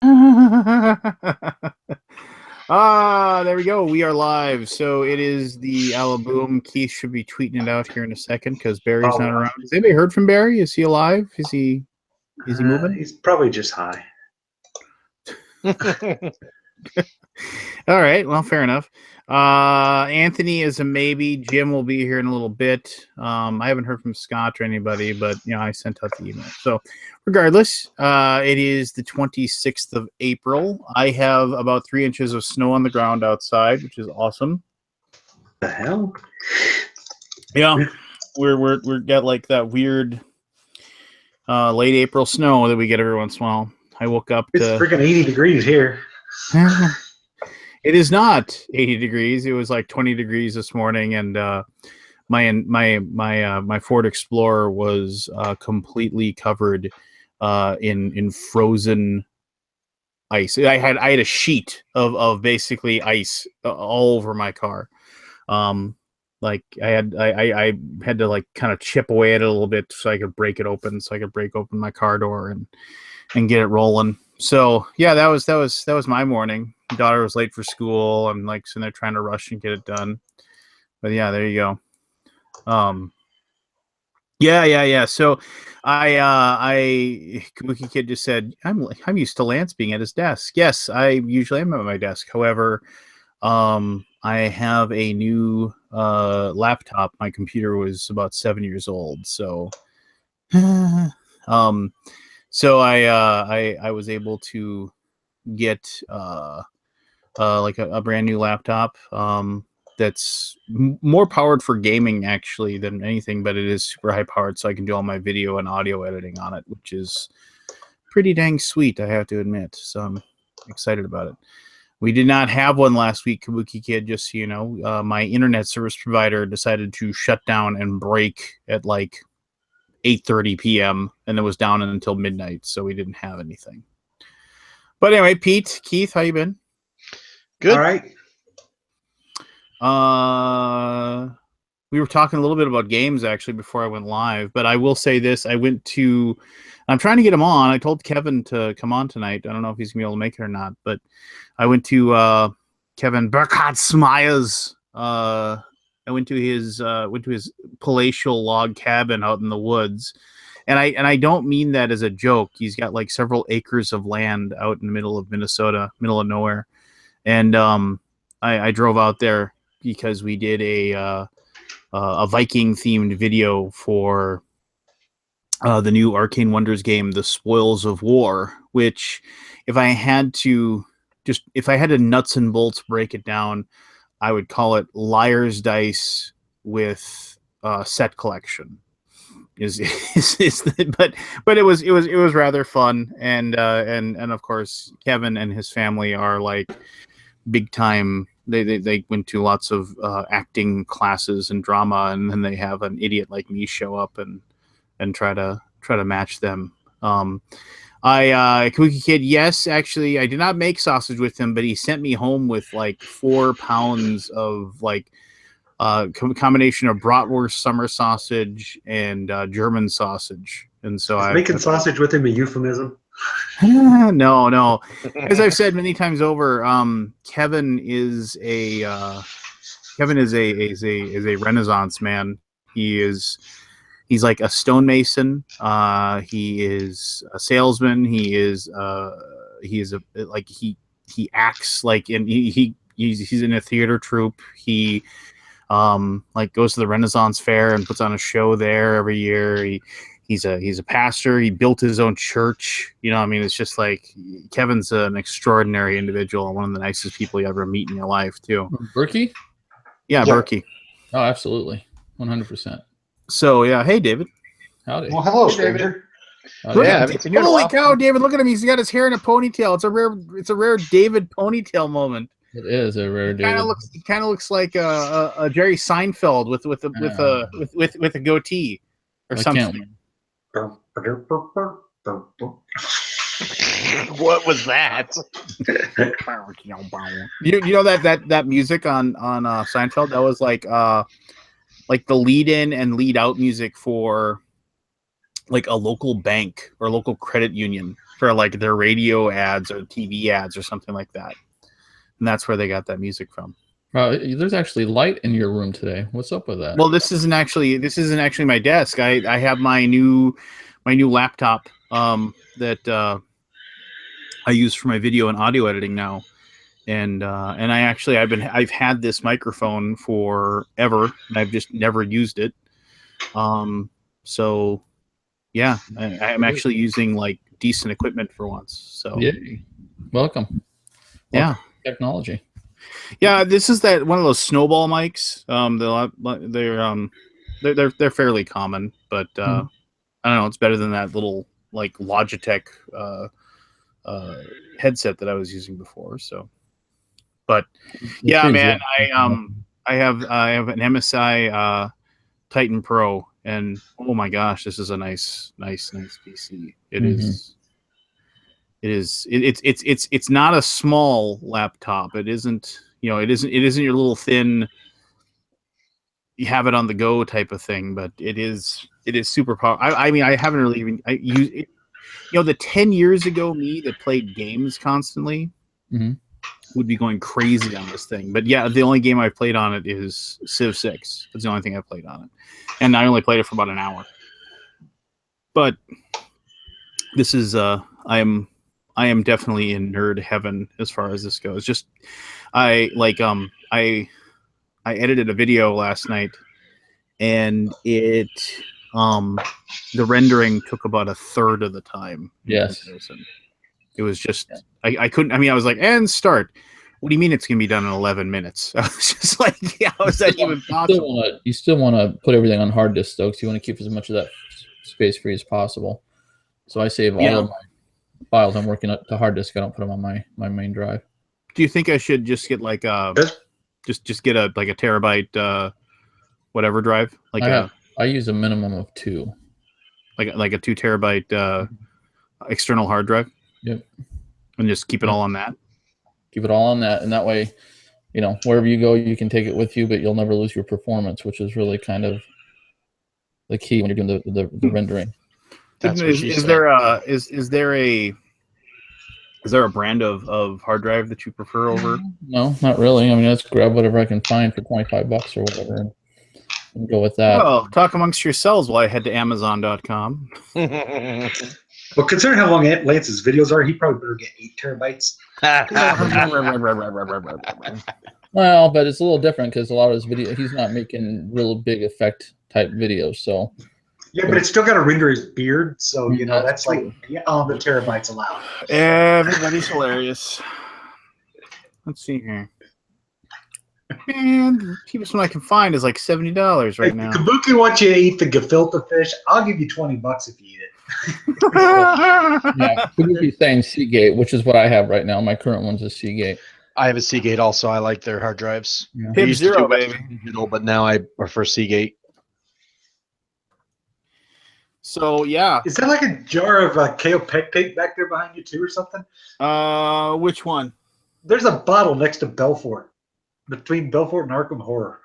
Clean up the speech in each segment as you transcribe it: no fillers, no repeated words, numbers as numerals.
There we go. We are live. So it is the Alaboom. Keith should be tweeting it out here in a second because Barry's not around. Has anybody heard from Barry? Is he alive? Is he moving? He's probably just high. All right. Well, fair enough. Anthony is a maybe. Jim will be here in a little bit. I haven't heard from Scott or anybody, but I sent out the email. So regardless, it is the 26th of April. I have about 3 inches of snow on the ground outside, which is awesome. The hell? Yeah. We're got like that weird late April snow that we get every once in a while. I woke up It's freaking 80 degrees here. It is not 80 degrees. It was like 20 degrees this morning, and my Ford Explorer was completely covered in frozen ice. I had a sheet of basically ice all over my car. Like I had to like kind of chip away at it a little bit so I could break it open, so I could break open my car door and get it rolling. So yeah, that was my morning. My daughter was late for school. I'm like sitting there trying to rush and get it done. But yeah, there you go. Yeah. So Kabuki Kid just said I'm used to Lance being at his desk. Yes, I usually am at my desk. However, I have a new laptop. My computer was about 7 years old, so so I was able to get like a brand new laptop that's more powered for gaming actually than anything, but it is super high powered, so I can do all my video and audio editing on it, which is pretty dang sweet, I have to admit. So I'm excited about it. We did not have one last week, Kabuki Kid, just so you know. My internet service provider decided to shut down and break at like 8:30 p.m. and it was down until midnight, so we didn't have anything. But anyway, Keith, how you been? Good. All right. We were talking a little bit about games actually before I went live, but I will say this: I'm trying to get him on. I told Kevin to come on tonight. I don't know if he's gonna be able to make it or not, but I went to Kevin Burkhardt Smyers. I went to his palatial log cabin out in the woods, and I don't mean that as a joke. He's got like several acres of land out in the middle of Minnesota, middle of nowhere, and I drove out there because we did a Viking themed video for the new Arcane Wonders game, The Spoils of War, which if I had to nuts and bolts break it down, I would call it Liar's Dice with set collection. But it was rather fun, and of course Kevin and his family are like big time. They went to lots of acting classes and drama, and then they have an idiot like me show up and try to match them. Kabuki Kid, yes, actually, I did not make sausage with him, but he sent me home with like 4 pounds of like combination of bratwurst summer sausage and German sausage. And so making sausage with him a euphemism? No. As I've said many times over, Kevin is a Renaissance man. He's like a stonemason. He is a salesman. He acts like he's in a theater troupe. He like goes to the Renaissance Fair and puts on a show there every year. He's a pastor. He built his own church. I mean, it's just like Kevin's an extraordinary individual, one of the nicest people you ever meet in your life too. Berkey? Yeah, Berkey. Oh, absolutely. 100%. So yeah, hey David. Howdy. Well, hello, stranger. Holy cow, David! Look at him. He's got his hair in a ponytail. It's a rare David ponytail moment. It is a rare David. It kind of looks like a Jerry Seinfeld with a goatee or something. What was that? You know that music on Seinfeld? That was like the lead in and lead out music for like a local bank or local credit union for like their radio ads or TV ads or something like that. And that's where they got that music from. There's actually light in your room today. What's up with that? Well, this isn't actually my desk. I have my new laptop that I use for my video and audio editing now. And I've had this microphone forever and I've just never used it. So yeah, I'm actually using like decent equipment for once. So Yay. Welcome. Yeah. Technology. Yeah, this is that one of those snowball mics. They're fairly common, but I don't know. It's better than that little like Logitech headset that I was using before. So, but yeah, man, I have an MSI Titan Pro, and oh my gosh, this is a nice PC. It is. It's not a small laptop. It isn't, it isn't your little thin, you have it on the go type of thing, but it is super powerful. I mean, I haven't really even used it. The 10 years ago me that played games constantly would be going crazy on this thing. But yeah, the only game I've played on it is Civ 6. That's the only thing I've played on it. And I only played it for about an hour. But this is, I am definitely in nerd heaven as far as this goes. Just I edited a video last night, and it the rendering took about a third of the time. Yes, it was just I couldn't. I mean, I was like, and start. What do you mean it's gonna be done in 11 minutes? I was just like, yeah, how is that even possible? You still want to put everything on hard disk though, because you want to keep as much of that space free as possible. So I save all of my files I'm working up to hard disk. I don't put them on my main drive. Do you think I should just get like just get a like a terabyte whatever drive? Like I use a minimum of 2. Like a 2 terabyte external hard drive. Yep. And just keep it all on that. Keep it all on that, and that way, wherever you go, you can take it with you, but you'll never lose your performance, which is really kind of the key when you're doing the rendering. Is there a brand of hard drive that you prefer over? No, not really. I mean, let's grab whatever I can find for $25 or whatever and go with that. Well, talk amongst yourselves while I head to Amazon.com. Well, considering how long Lance's videos are, he probably better get 8 terabytes. Well, but it's a little different because a lot of his video, he's not making real big effect type videos, so. Yeah, but it's still got to render his beard, so that's like all the terabytes allowed. Everybody's hilarious. Let's see here. Man, the cheapest one I can find is like $70 right now. Kabuki wants you to eat the gefilte fish. I'll give you $20 if you eat it. Yeah, Kabuki's saying Seagate, which is what I have right now. My current one's a Seagate. I have a Seagate also. I like their hard drives. Yeah. Pip Zero, baby. Digital, but now I prefer Seagate. So yeah, is that like a jar of kaopectate back there behind you too, or something? Which one? There's a bottle next to Belfort, between Belfort and Arkham Horror.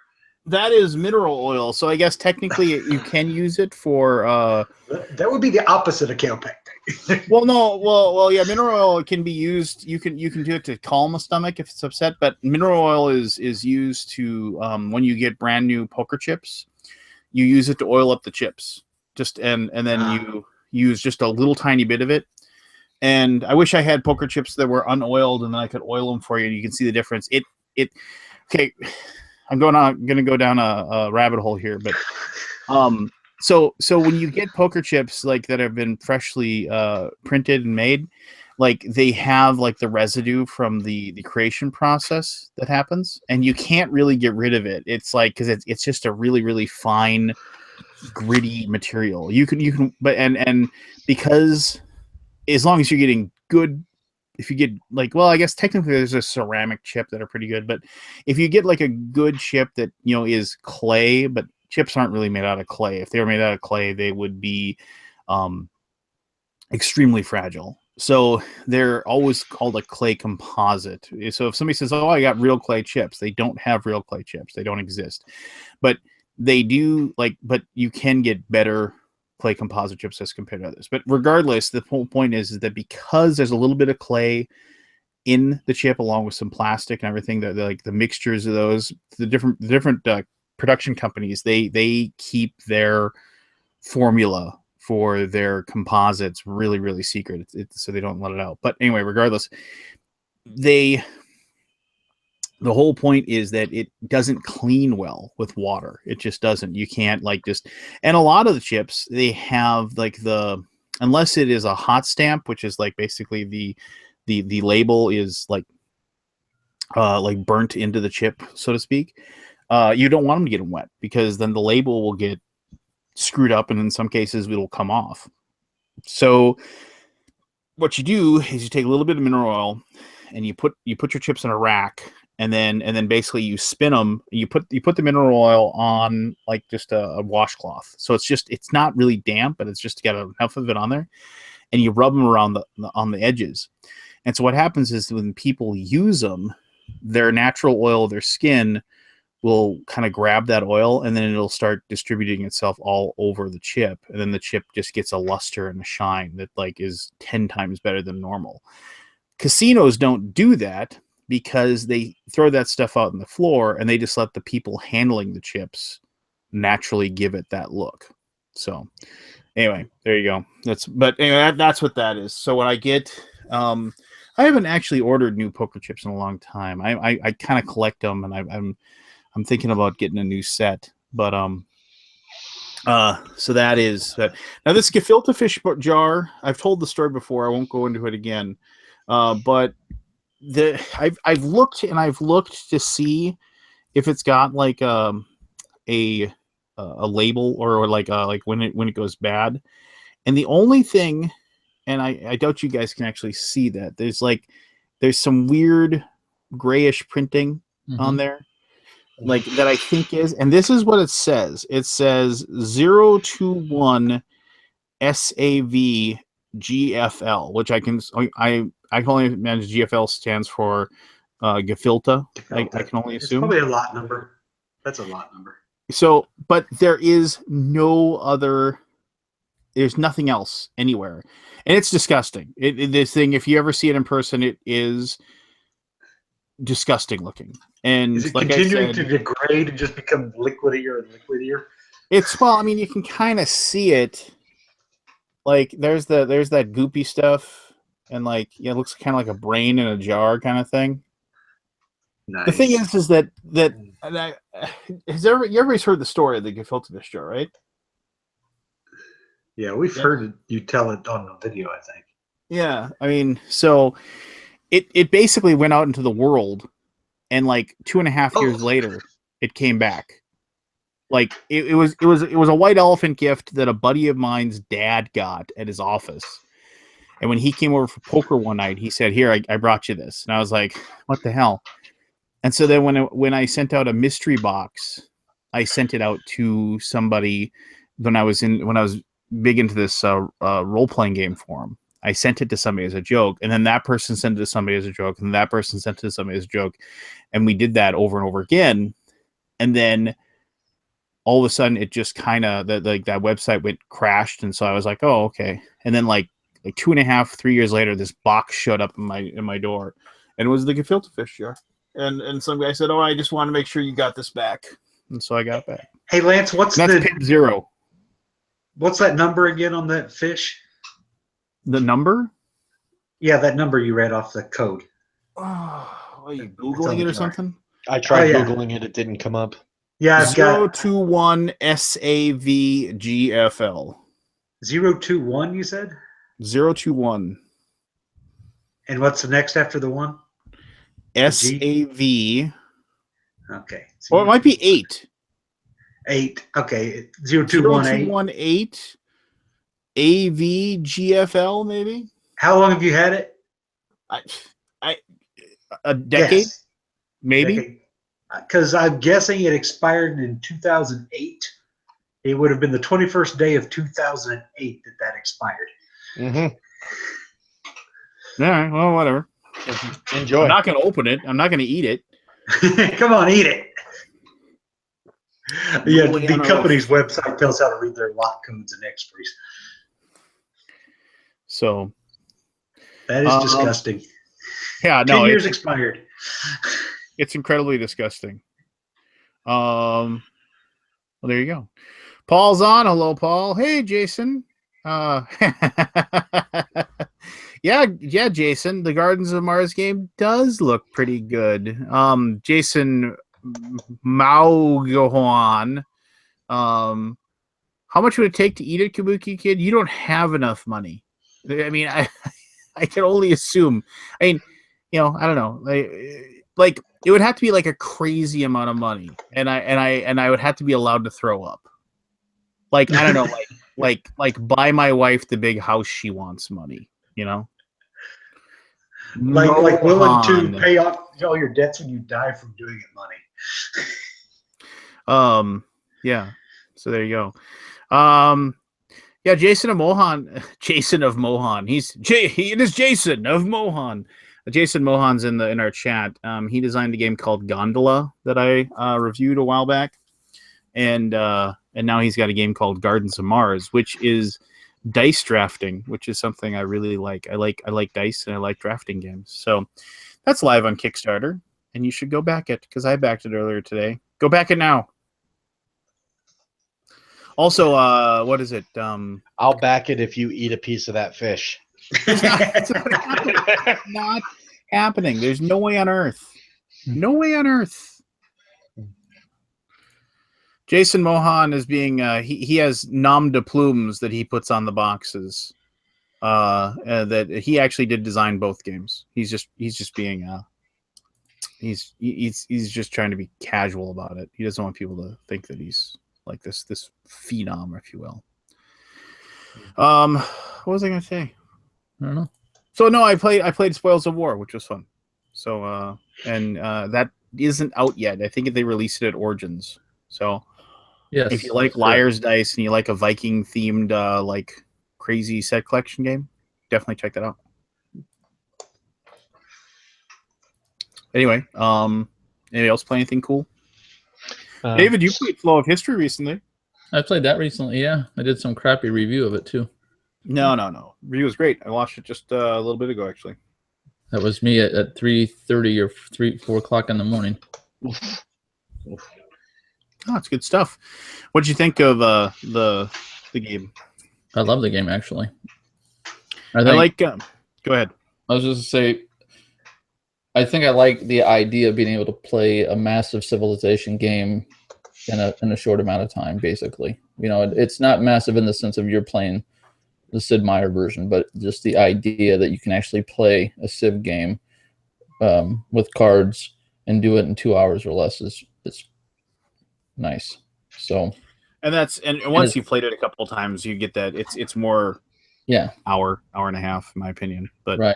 That is mineral oil, so I guess technically you can use it for. That would be the opposite of kaopectate. Well, yeah, mineral oil can be used. You can do it to calm the stomach if it's upset, but mineral oil is used to when you get brand new poker chips, you use it to oil up the chips. And then you use just a little tiny bit of it. And I wish I had poker chips that were unoiled, and then I could oil them for you, and you can see the difference. Okay, I'm gonna go down a rabbit hole here, but so when you get poker chips like that have been freshly printed and made, like they have like the residue from the creation process that happens, and you can't really get rid of it. It's like because it's just a really, really fine, gritty material. You can but and because as long as you're getting good, if you get like, well, I guess technically there's a ceramic chip that are pretty good, but if you get like a good chip that is clay, but chips aren't really made out of clay. If they were made out of clay, they would be extremely fragile. So they're always called a clay composite. So if somebody says, oh, I got real clay chips, they don't have real clay chips. They don't exist. But they do but you can get better clay composite chips as compared to others. But regardless, the whole point is that because there's a little bit of clay in the chip along with some plastic and everything, that like the mixtures of those, the different production companies, they keep their formula for their composites really, really secret, so they don't let it out. But anyway, regardless, the whole point is that it doesn't clean well with water. It just doesn't. You can't and a lot of the chips, they have unless it is a hot stamp, which is like basically the label is like burnt into the chip, so to speak. You don't want them to get wet because then the label will get screwed up, and in some cases it'll come off. So what you do is you take a little bit of mineral oil and you put your chips in a rack, and then basically you spin them. You put the mineral oil on like just a washcloth, so it's not really damp, but it's just got enough of it on there, and you rub them around on the edges. And so what happens is when people use them, their natural oil, their skin will kind of grab that oil, and then it'll start distributing itself all over the chip, and then the chip just gets a luster and a shine that like is 10 times better than normal. Casinos don't do that because they throw that stuff out on the floor, and they just let the people handling the chips naturally give it that look. So anyway, there you go. That's what that is. So when I get I haven't actually ordered new poker chips in a long time. I kind of collect them, and I'm thinking about getting a new set. But so that is that. Now this gefilte fish jar, I've told the story before. I won't go into it again. But I've looked to see if it's got like a label or like when it goes bad. And the only thing, and I doubt you guys can actually see that, there's some weird grayish printing on there, like that I think is, and this is what it says. It says 021 SAV GFL, which I can only imagine GFL stands for gefilte. I can only assume. It's probably a lot number. That's a lot number. So, but there is no other. There's nothing else anywhere, and it's disgusting. This thing, if you ever see it in person, it is disgusting looking. And is it like continuing to degrade and just become liquidier and liquidier? I mean, you can kind of see it. Like there's that goopy stuff, and it looks kind of like a brain in a jar kind of thing. Nice. The thing is that everybody's heard the story of the gefilte fish jar, right? Yeah, we've heard you tell it on the video, I think. Yeah, I mean, so it basically went out into the world, and like 2.5 years later, it came back. Like it was a white elephant gift that a buddy of mine's dad got at his office, and when he came over for poker one night, he said, "Here, I brought you this," and I was like, "What the hell?" And so then when I sent out a mystery box, I sent it out to somebody when I was big into this role-playing game forum. I sent it to somebody as a joke, and then that person sent it to somebody as a joke, and that person sent it to somebody as a joke, and we did that over and over again. And then all of a sudden, it just kind of that website crashed, and so I was like, "Oh, okay." And then like 2.5, 3 years later, this box showed up in my door, and it was the gefilte fish jar. And some guy said, "Oh, I just want to make sure you got this back," and so I got it back. Hey, Lance, that's pin 0. What's that number again on that fish? The number? Yeah, that number you read off the code. Oh, are you Googling it or something? I tried Googling it. It didn't come up. Yeah, I've 021 SAVGFL. 021, you said? 021. And what's the next after the one? SAV. Okay. Or it might be 8. 8. Okay. 0218. 0218 AVGFL, maybe? How long have you had it? A decade? Yes. Maybe? Because I'm guessing it expired in 2008. It would have been the 21st day of 2008 that expired. Mm-hmm. All right. Well, whatever. Enjoy. I'm not going to open it. I'm not going to eat it. Come on, eat it. Yeah, way the on company's earth. website tells how to read their lot codes and expiries. So That is disgusting. Yeah, 10 no, years expired. it's incredibly disgusting. Well, there you go. Paul's on. Hello, Paul. Hey, Jason. Yeah, Jason. The Gardens of Mars game does look pretty good. Jason Maugohan. How much would it take to eat it, Kabuki Kid? You don't have enough money. I mean, I can only assume. I mean, I don't know. Like it would have to be like a crazy amount of money, and I would have to be allowed to throw up. Like I don't know, like buy my wife the big house she wants money. Like willing to Mohan. pay off all your debts when you die from doing it money. Yeah. So there you go. Yeah, Jason of Mohan. It is Jason of Mohan. Jason Mohan's in our chat. He designed a game called Gondola that I reviewed a while back, and now he's got a game called Gardens of Mars, which is dice drafting, which is something I really like. I like dice and I like drafting games. So that's live on Kickstarter, and you should go back it because I backed it earlier today. Go back it now. Also, what is it? I'll back it if you eat a piece of that fish. It's not happening. There's no way on earth. No way on earth. Jason Mohan is being he has nom de plumes that he puts on the boxes. That he actually did design both games. He's just being he's just trying to be casual about it. He doesn't want people to think that he's like this phenom, if you will. What was I gonna say? I don't know. So no, I played Spoils of War, which was fun. So and that isn't out yet. I think they released it at Origins. So Yes, if you like Liar's Dice and you like a Viking themed like crazy set collection game, definitely check that out. Anyway, anybody else play anything cool? David, you played Flow of History recently. I played that recently. Yeah, I did some crappy review of it too. No. Review was great. I watched it just a little bit ago, actually. That was me at 3:30 or 4 o'clock in the morning. Oh, it's good stuff. What did you think of the game? I love the game actually. I like. Go ahead. I was just to say. I think I like the idea of being able to play a massive civilization game in a short amount of time. Basically, it's not massive in the sense of you're playing the Sid Meier version, but just the idea that you can actually play a Civ game with cards and do it in 2 hours or less is nice. So, and once you've played it a couple of times, you get that it's more hour and a half, in my opinion. But right.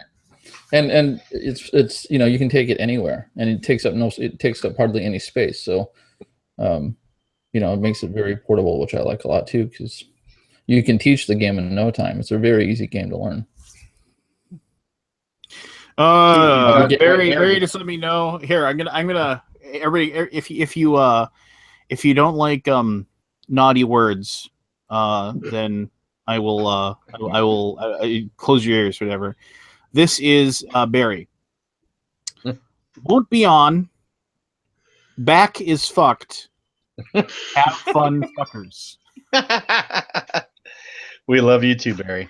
And it's you can take it anywhere, and it takes up hardly any space. So, it makes it very portable, which I like a lot too, because you can teach the game in no time. It's a very easy game to learn. Barry, just let me know. Here, I'm gonna everybody. If you don't like naughty words, then I will close your ears, or whatever. This is Barry. Won't be on. Back is fucked. Have fun, fuckers. We love you too, Barry.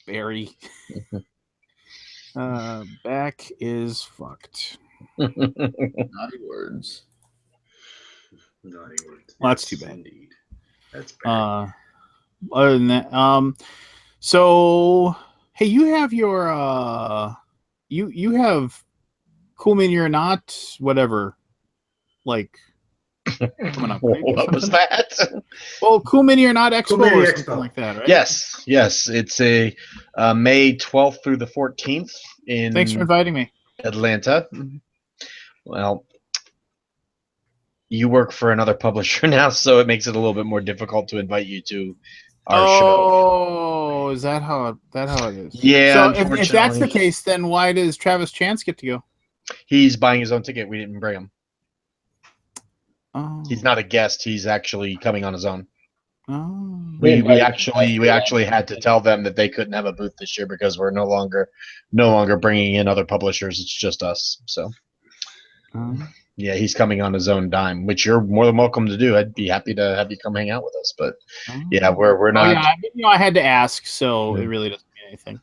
Barry. Back is fucked. Naughty words. Naughty words. Well, that's too bad. Indeed. That's bad. Other than that, so hey, you have your you have Cool Mini or Not, whatever, like coming up. Right? What was that? Well, Cool Mini or Not Expo Cool Mini or Expo. something like that, right? Yes. It's a May 12th through the 14th in Thanks for inviting me. Atlanta. Well, you work for another publisher now, so it makes it a little bit more difficult to invite you to our show. Oh, is that how it is? Yeah. So if that's the case, then why does Travis Chance get to go? He's buying his own ticket. We didn't bring him. Oh. He's not a guest. He's actually coming on his own. Oh. We invited actually had to tell them that they couldn't have a booth this year because we're no longer bringing in other publishers. It's just us. So yeah, he's coming on his own dime, which you're more than welcome to do. I'd be happy to have you come hang out with us. But yeah, we're not. Oh, yeah, I had to ask, so it really doesn't mean anything.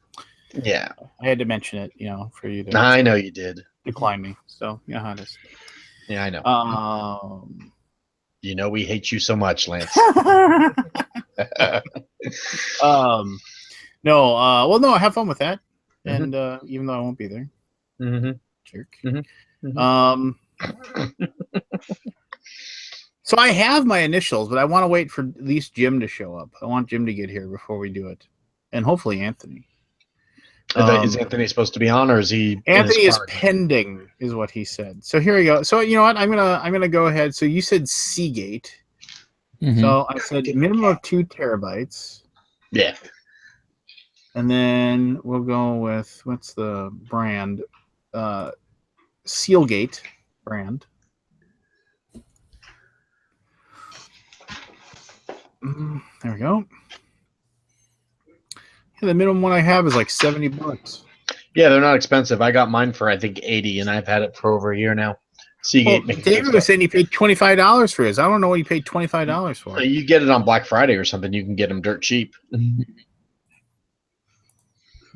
Yeah, I had to mention it, for you to. I know you did. Decline me. So yeah, how it is. Yeah, I know. We hate you so much, Lance. No. No. Have fun with that, and even though I won't be there, jerk. So I have my initials, but I want to wait for at least Jim to show up. I want Jim to get here before we do it, and hopefully Anthony. Is Anthony supposed to be on, or is he? Anthony is pending, is what he said. So here we go. So you know what? I'm gonna go ahead. So you said Seagate. So I said minimum of 2 terabytes. Yeah. And then we'll go with what's the brand? Sealgate brand. There we go. Yeah, the minimum one I have is like $70. Yeah, they're not expensive. I got mine for I think 80, and I've had it for over a year now. Seagate. Well, David was saying he paid $25 for his. I don't know what he paid $25 for. You get it on Black Friday or something. You can get them dirt cheap.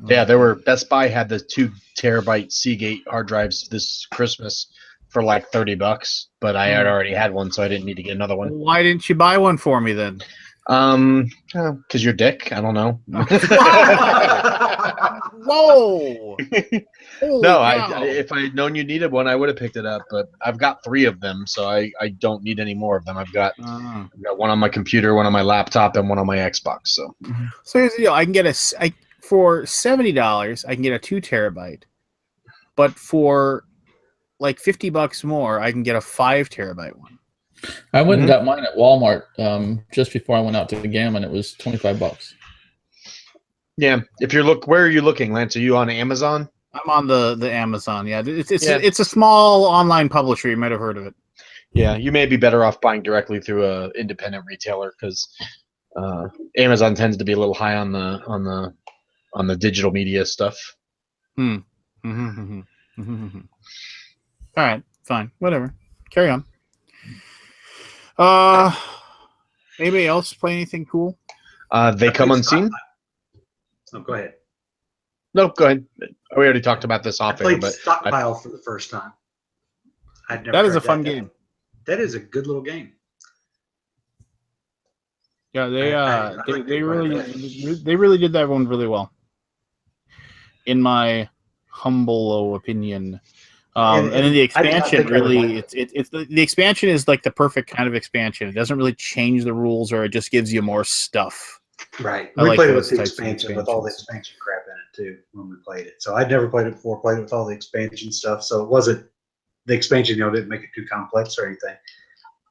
Yeah, there were Best Buy had the 2 terabyte Seagate hard drives this Christmas for like $30, but I had already had one, so I didn't need to get another one. Why didn't you buy one for me then? Because you're dick. I don't know. Whoa! No, if I had known you needed one, I would have picked it up. But I've got 3 of them, so I don't need any more of them. I've got one on my computer, one on my laptop, and one on my Xbox. So here's the deal: I can get for $70, I can get a 2 terabyte, but for like $50 more, I can get a 5 terabyte one. I went and got mine at Walmart just before I went out to the Gammon. It was $25. Yeah, where are you looking, Lance? Are you on Amazon? I'm on the Amazon. Yeah, it's a small online publisher. You might have heard of it. Yeah, you may be better off buying directly through a independent retailer because Amazon tends to be a little high on the digital media stuff. All right, fine, whatever. Carry on. Anybody else play anything cool? They come unseen. No, go ahead. No, go ahead. We already talked about this off air, played but Stockpile for the first time. That is a fun game. That is a good little game. Yeah, they really did that one really well, in my humble opinion. And then the expansion the expansion is like the perfect kind of expansion. It doesn't really change the rules, or it just gives you more stuff. Right. I We like played it those with the types of expansion, with all the expansions. expansion crap in it too when we played it. So I'd never played it before. Played it with all the expansion stuff. So it wasn't the expansion. Didn't make it too complex or anything.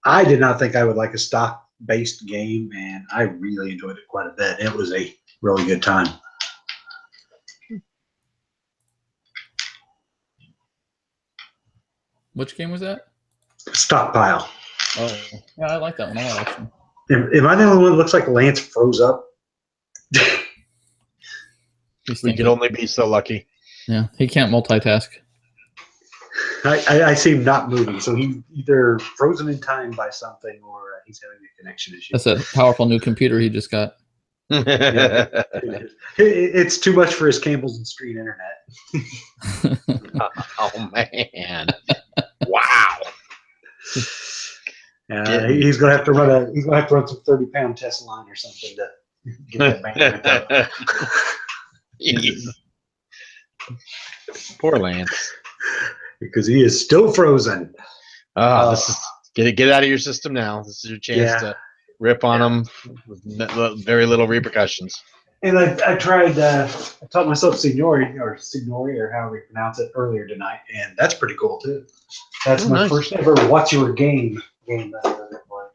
I did not think I would like a stock-based game, and I really enjoyed it quite a bit. It was a really good time. Which game was that? Stockpile. Oh, yeah, I like that one a lot, actually. Am I the only one that looks like Lance froze up? we can only be so lucky. Yeah, he can't multitask. I see him not moving, so he's either frozen in time by something or he's having a connection issue. That's a powerful new computer he just got. Yeah, it's too much for his Campbell's and Street internet. Oh man! Wow. He's gonna have to run some 30-pound test line or something to get that bandwidth up. Poor Lance. Because he is still frozen. This is get it out of your system now. This is your chance to rip on him with very little repercussions. And I tried. I taught myself Signori or however you pronounce it earlier tonight, and that's pretty cool too. That's my first ever watch your game that I ever played.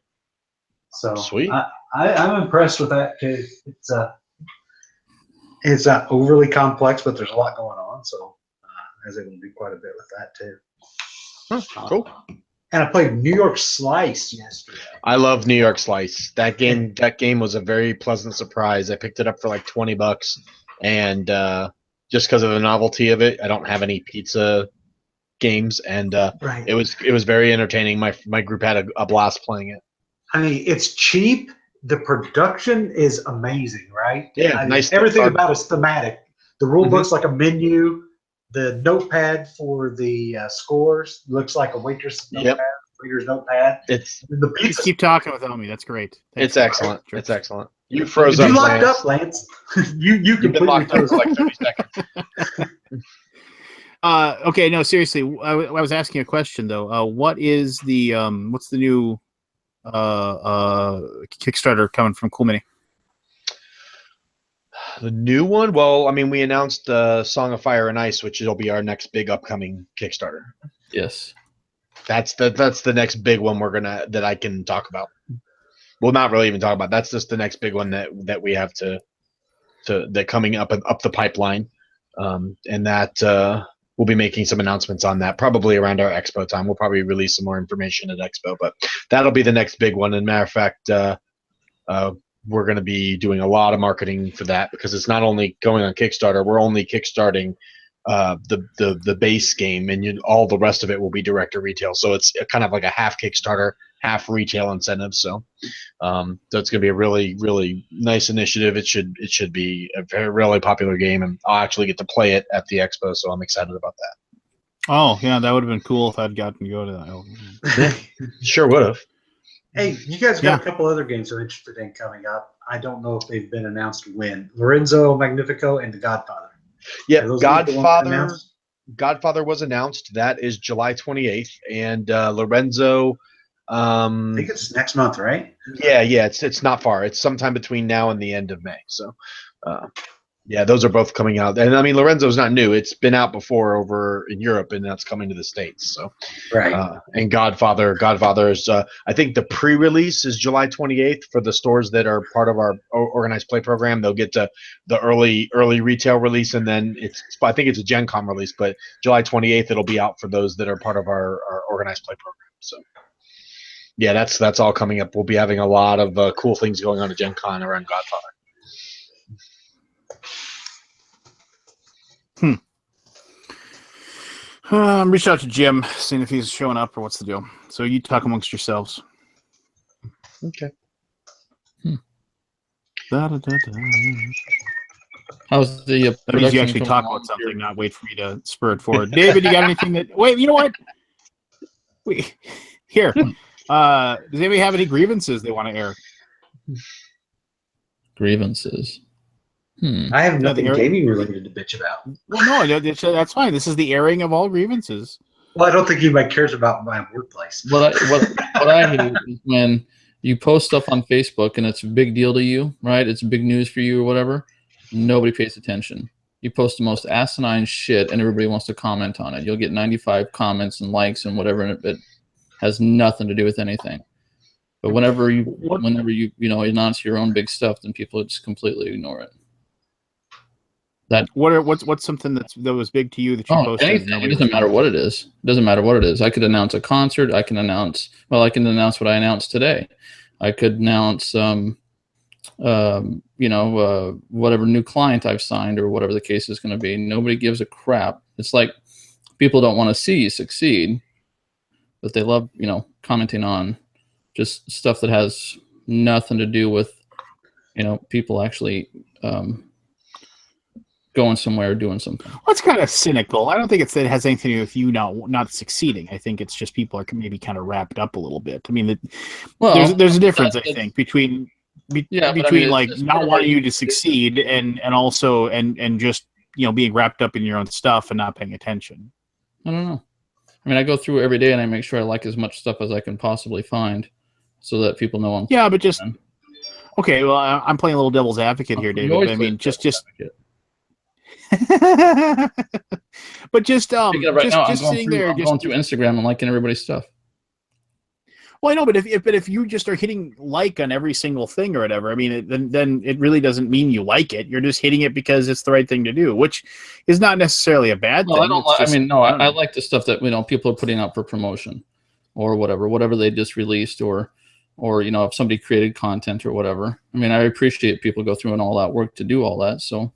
So sweet. I'm impressed with that too. It's not overly complex, but there's a lot going on. So I was able to do quite a bit with that too. Cool. And I played New York Slice yesterday. I love New York Slice. That game was a very pleasant surprise. I picked it up for like $20, and just because of the novelty of it, I don't have any pizza games, and Right. it was very entertaining. My group had a blast playing it. I mean, it's cheap. The production is amazing, right? Yeah, nice. Everything about it's thematic. The rule Mhm. book's like a menu. The notepad for the scores looks like a waitress notepad, waiter's notepad. It's The Just pizza. keep talking without me. That's great. Thanks. it's excellent. Sure. It's excellent. You froze You up, locked Lance. up, Lance. you You've been completely locked up froze for like 30 seconds. Okay, no, seriously. I was asking a question though. What is the what's the new Kickstarter coming from Cool Mini? The new one? Well, I mean, we announced Song of Fire and Ice, which will be our next big upcoming Kickstarter. Yes. That's the next big one that I can talk about. Well, not really even talk about. That's just the next big one that we have that coming up the pipeline, and that we'll be making some announcements on that probably around our Expo time. We'll probably release some more information at Expo, but that'll be the next big one. And matter of fact, we're going to be doing a lot of marketing for that because it's not only going on Kickstarter. We're only kickstarting the base game, and all the rest of it will be direct to retail. So it's kind of like a half Kickstarter, half retail incentive. So it's going to be a really, really nice initiative. It should be a very really popular game, and I'll actually get to play it at the Expo. So I'm excited about that. Oh yeah, that would have been cool if I'd gotten to go to that. Sure would have. Hey, you guys got a couple other games I'm interested in coming up. I don't know if they've been announced when. Lorenzo Magnifico and The Godfather. Yeah, Godfather was announced. That is July 28th, and Lorenzo. I think it's next month, right? Yeah, it's not far. It's sometime between now and the end of May. So, yeah, those are both coming out. And I mean, Lorenzo's not new. It's been out before over in Europe, and that's coming to the States. So, right. And Godfather is. I think the pre-release is July 28th for the stores that are part of our organized play program. They'll get to the early retail release, and then I think it's a Gen Con release. But July 28th, it'll be out for those that are part of our organized play program. So. Yeah, that's all coming up. We'll be having a lot of cool things going on at Gen Con around Godfather. I'm reaching out to Jim, seeing if he's showing up or what's the deal. So you talk amongst yourselves. Okay. How's the That means you actually production talk coming about along something, here? not wait for me to spur it forward. David, you got anything that? Wait, you know what? Here. Does anybody have any grievances they want to air? Grievances. I have nothing the gaming related to bitch about. Well, no, that's fine. This is the airing of all grievances. Well, I don't think anybody cares about my workplace. What I hate is when you post stuff on Facebook and it's a big deal to you, right? It's big news for you or whatever. Nobody pays attention. You post the most asinine shit and everybody wants to comment on it. You'll get 95 comments and likes and whatever, and it has nothing to do with anything. But whenever you announce your own big stuff, then people just completely ignore it. What's something that was big to you that you posted? Anything. It doesn't matter what it is. It doesn't matter what it is. I could announce a concert. I can announce what I announced today. I could announce whatever new client I've signed or whatever the case is going to be. Nobody gives a crap. It's like people don't want to see you succeed, but they love, commenting on just stuff that has nothing to do with, people actually going somewhere or doing something. Well, it's kind of cynical. I don't think it has anything to do with you not succeeding. I think it's just people are maybe kind of wrapped up a little bit. I mean, there's a difference, I think, between like not wanting you to succeed and also and just being wrapped up in your own stuff and not paying attention. I don't know. I mean, I go through every day and I make sure I like as much stuff as I can possibly find, so that people know I'm. Yeah, but just okay. Well, I'm playing a little devil's advocate here, David. I mean, just. But just right now, just sitting there, I'm going through Instagram and liking everybody's stuff. Well, I know, but if you just are hitting like on every single thing or whatever, I mean, then it really doesn't mean you like it. You're just hitting it because it's the right thing to do, which is not necessarily a bad thing. I don't. It's just, I mean, no, I don't I know. like the stuff that people are putting out for promotion, or whatever they just released, or if somebody created content or whatever. I mean, I appreciate people go through and all that work to do all that. So